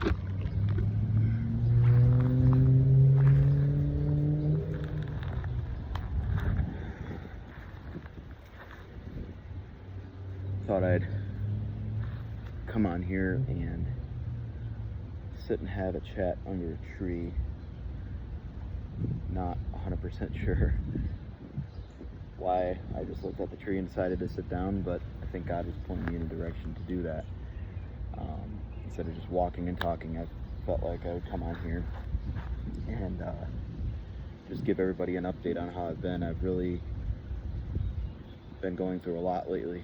Thought I'd come on here and sit and have a chat under a tree. Not 100% sure why I just looked at the tree and decided to sit down, but I think God was pointing me in a direction to do that. Instead of just walking and talking, I felt like I would come on here and just give everybody an update on how I've been. I've really been going through a lot lately.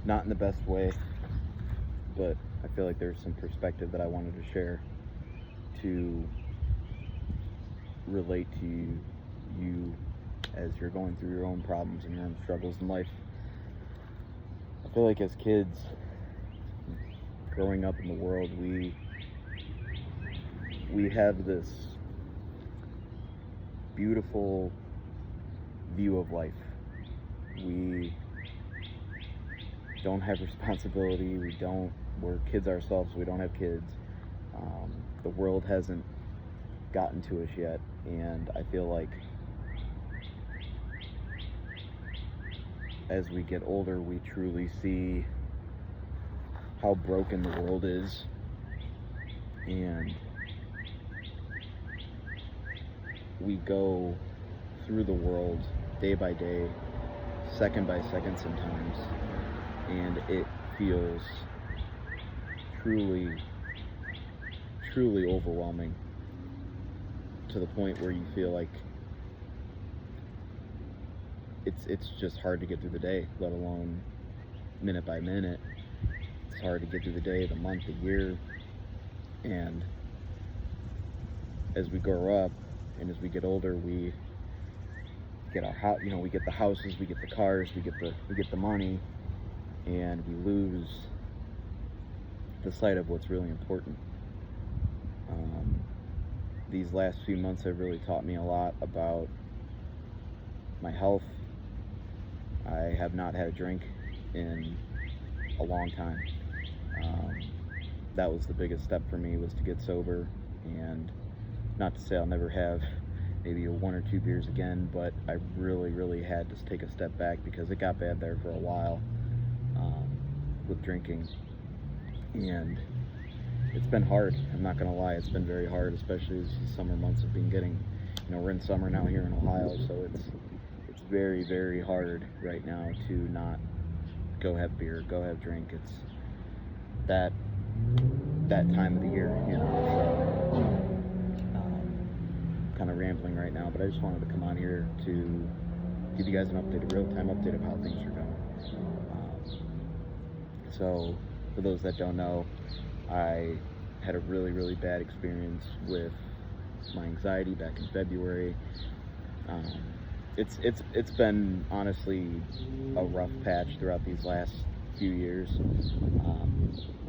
Not in the best way, but I feel like there's some perspective that I wanted to share to relate to you as you're going through your own problems and your own struggles in life. I feel like as kids, growing up in the world, we have this beautiful view of life. We don't have responsibility, we're kids ourselves, we don't have kids. The world hasn't gotten to us yet, and I feel like as we get older, we truly see how broken the world is, and we go through the world day by day, second by second sometimes, and it feels truly overwhelming, to the point where you feel like it's just hard to get through the day, let alone minute by minute. It's hard to get through the day, the month, the year. And as we grow up and as we get older, we get our house, we get the houses, we get the cars, we get the money, and we lose the sight of what's really important. These last few months have really taught me a lot about my health. I have not had a drink in a long time. That was the biggest step for me, was to get sober, and not to say I'll never have maybe one or two beers again, but I really had to take a step back because it got bad there for a while with drinking, and it's been hard. I'm not gonna lie, it's been very hard, especially as the summer months have been getting, we're in summer now here in Ohio, so it's very hard right now to not go have beer, go have drink. It's that time of the year, so kind of rambling right now, but I just wanted to come on here to give you guys an update, a real-time update of how things are going. So for those that don't know, I had a really bad experience with my anxiety back in February. It's been honestly a rough patch throughout these last few years,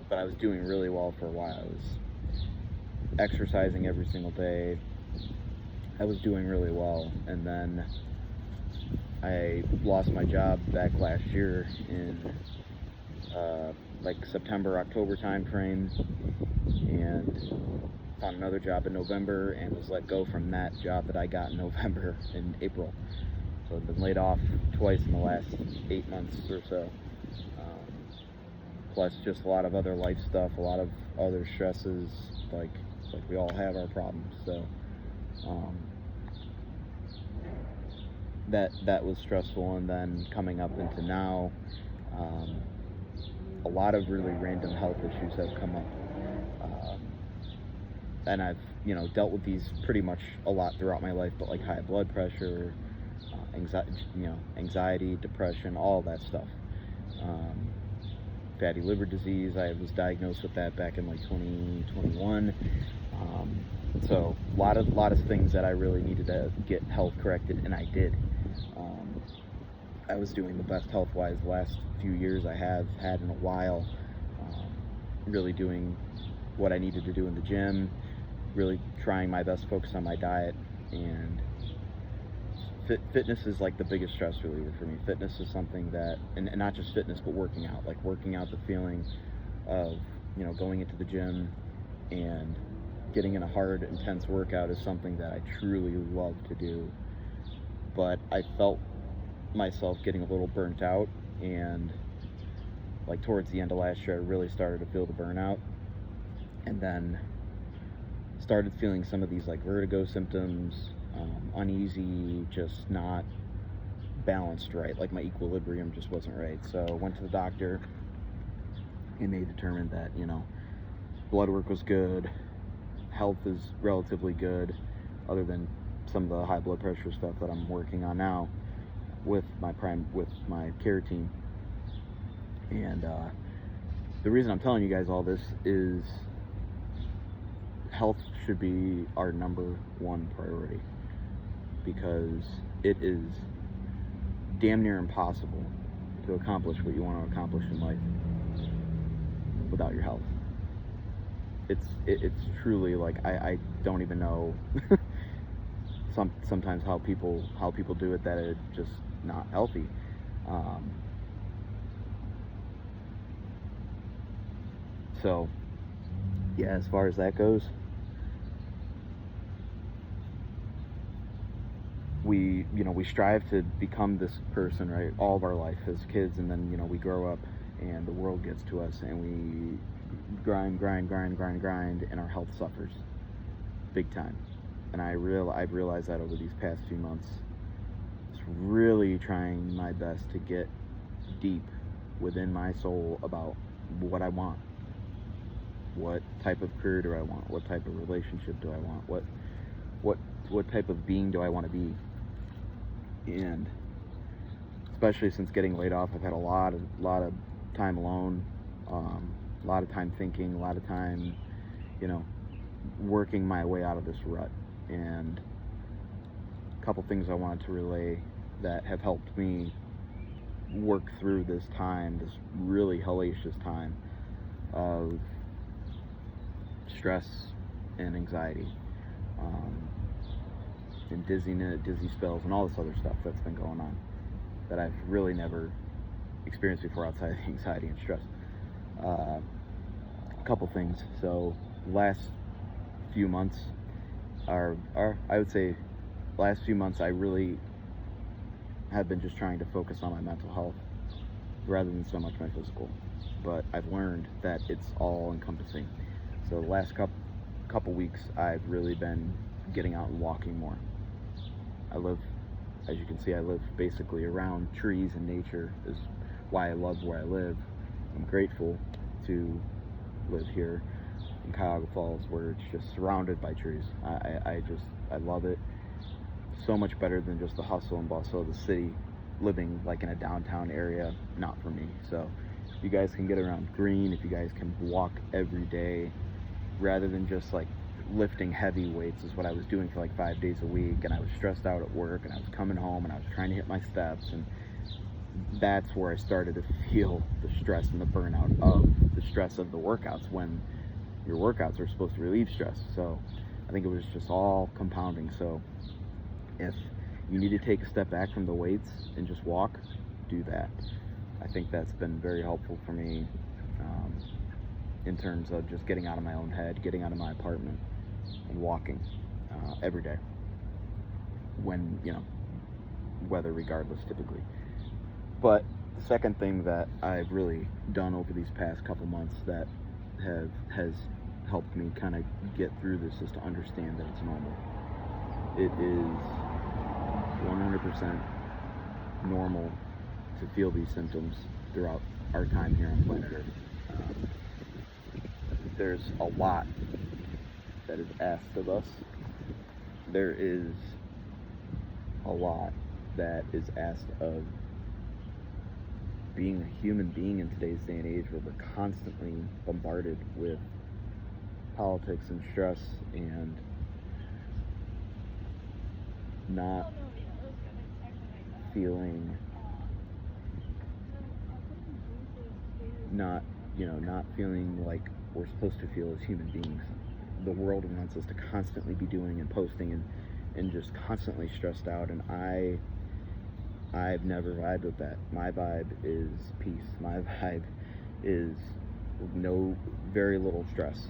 but I was doing really well for a while. I was exercising every single day. I was doing really well, and then I lost my job back last year in like September, October time frame, and found another job in November and was let go from that job that I got in November in April. So I've been laid off twice in the last 8 months or so. Plus just a lot of other life stuff, a lot of other stresses, like we all have our problems. So that was stressful, and then coming up into now, a lot of really random health issues have come up. And I've, dealt with these pretty much a lot throughout my life, but like high blood pressure, anxiety, depression, all that stuff. Fatty liver disease, I was diagnosed with that back in like 2021. So a lot of things that I really needed to get health corrected, and I did. I was doing the best health-wise the last few years I have had in a while. Really doing what I needed to do in the gym, really trying my best to focus on my diet, and fitness is like the biggest stress reliever for me. Fitness is something that, and not just fitness, but working out, the feeling of going into the gym and getting in a hard, intense workout is something that I truly love to do. But I felt myself getting a little burnt out, and like towards the end of last year, I really started to feel the burnout, and then started feeling some of these like vertigo symptoms, uneasy, just not balanced right. Like my equilibrium just wasn't right. So I went to the doctor, and they determined that blood work was good, health is relatively good, other than some of the high blood pressure stuff that I'm working on now with my care team. And the reason I'm telling you guys all this is health should be our number one priority, because it is damn near impossible to accomplish what you want to accomplish in life without your health. It's truly like I don't even know sometimes how people do it that are just not healthy. So yeah, as far as that goes, we strive to become this person, right, all of our life as kids, and then we grow up and the world gets to us and we grind, and our health suffers big time. And I've realized that over these past few months. Just really trying my best to get deep within my soul about what I want. What type of career do I want? What type of relationship do I want? What type of being do I want to be? And especially since getting laid off, I've had a lot of time alone, a lot of time thinking, a lot of time, working my way out of this rut. And a couple things I wanted to relay that have helped me work through this time, this really hellacious time of stress and anxiety, and dizzy spells and all this other stuff that's been going on that I've really never experienced before outside of the anxiety and stress. A couple things. So last few months I would say last few months I really have been just trying to focus on my mental health rather than so much my physical. But I've learned that it's all encompassing. So the last couple weeks I've really been getting out and walking more. As you can see, I live basically around trees and nature is why I love where I live. I'm grateful to live here in Cuyahoga Falls, where it's just surrounded by trees. I love it so much better than just the hustle and bustle of the city. Living like in a downtown area, not for me. So if you guys can get around green, if you guys can walk every day rather than just like lifting heavy weights is what I was doing for like 5 days a week, and I was stressed out at work, and I was coming home and I was trying to hit my steps, and that's where I started to feel the stress and the burnout of the stress of the workouts, when your workouts are supposed to relieve stress. So I think it was just all compounding. So if you need to take a step back from the weights and just walk, do that. I think that's been very helpful for me, in terms of just getting out of my own head, getting out of my apartment and walking every day, when weather regardless typically. But the second thing that I've really done over these past couple months that has helped me kind of get through this is to understand that it's normal. It is 100% normal to feel these symptoms throughout our time here on planet Earth. There's a lot that is asked of us. There is a lot that is asked of being a human being in today's day and age, where we're constantly bombarded with politics and stress and not feeling like we're supposed to feel as human beings. The world wants us to constantly be doing and posting and just constantly stressed out, and I've never vibed with that. My vibe is peace. My vibe is very little stress.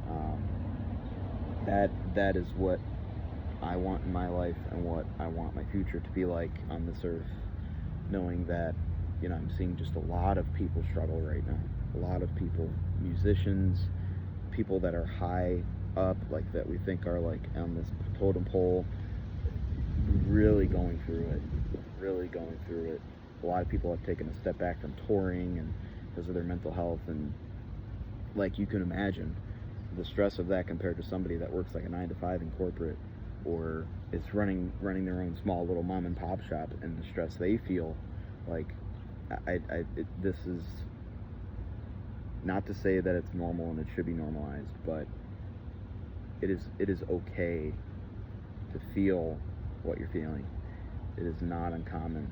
Um, that is what I want in my life and what I want my future to be like on this earth. Knowing that, I'm seeing just a lot of people struggle right now. A lot of people, musicians, people that are high up, like that we think are like on this totem pole, really going through it. A lot of people have taken a step back from touring and because of their mental health, and like you can imagine the stress of that compared to somebody that works like a 9 to 5 in corporate or is running their own small little mom and pop shop, and the stress they feel. Like this is not to say that it's normal and it should be normalized, but it is okay to feel what you're feeling. It is not uncommon,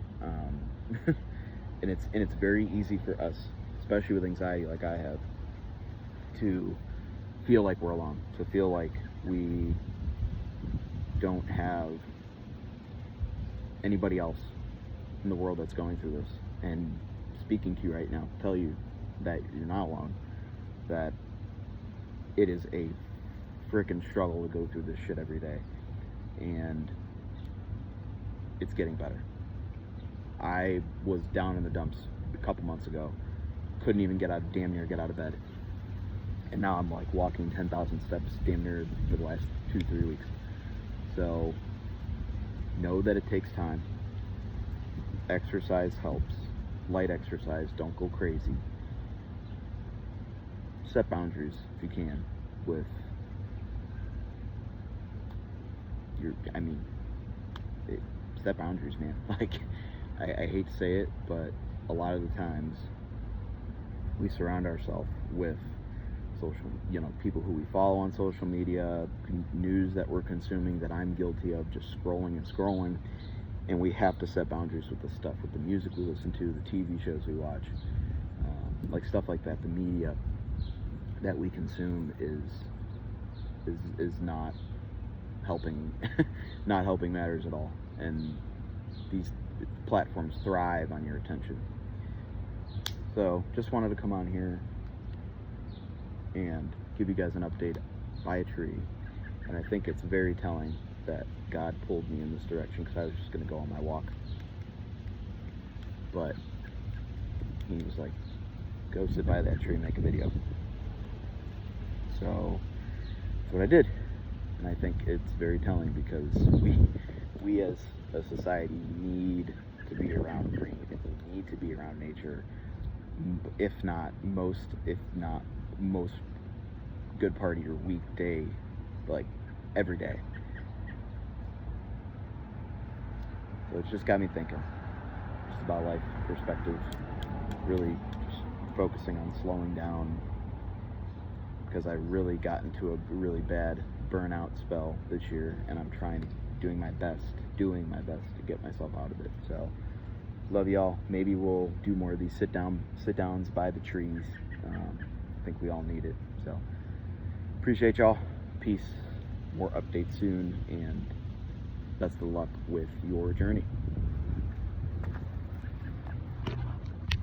and it's very easy for us, especially with anxiety like I have, to feel like we're alone, to feel like we don't have anybody else in the world that's going through this. And speaking to you right now, tell you that you're not alone, that it is a freaking struggle to go through this shit every day, and it's getting better. I was down in the dumps a couple months ago, couldn't even damn near get out of bed, and now I'm like walking 10,000 steps damn near for the last 2-3 weeks. So know that it takes time. Exercise helps. Light exercise, don't go crazy. Set boundaries if you can with set boundaries, man. Like, I hate to say it, but a lot of the times we surround ourselves with people who we follow on social media, news that we're consuming, that I'm guilty of, just scrolling, and we have to set boundaries with the stuff, with the music we listen to, the TV shows we watch, like stuff like that. The media that we consume is not helping not helping matters at all, and these platforms thrive on your attention. So just wanted to come on here and give you guys an update by a tree, and I think it's very telling that God pulled me in this direction, because I was just going to go on my walk, but he was like, go sit by that tree and make a video. So that's what I did, and I think it's very telling, because we as a society need to be around green, we need to be around nature, if not most good part of your weekday, like every day. So it's just got me thinking, just about life perspective, really just focusing on slowing down, because I really got into a really bad burnout spell this year, and I'm doing my best to get myself out of it. So love y'all. Maybe we'll do more of these sit downs by the trees. I think we all need it. So appreciate y'all. Peace. More updates soon, and best of luck with your journey.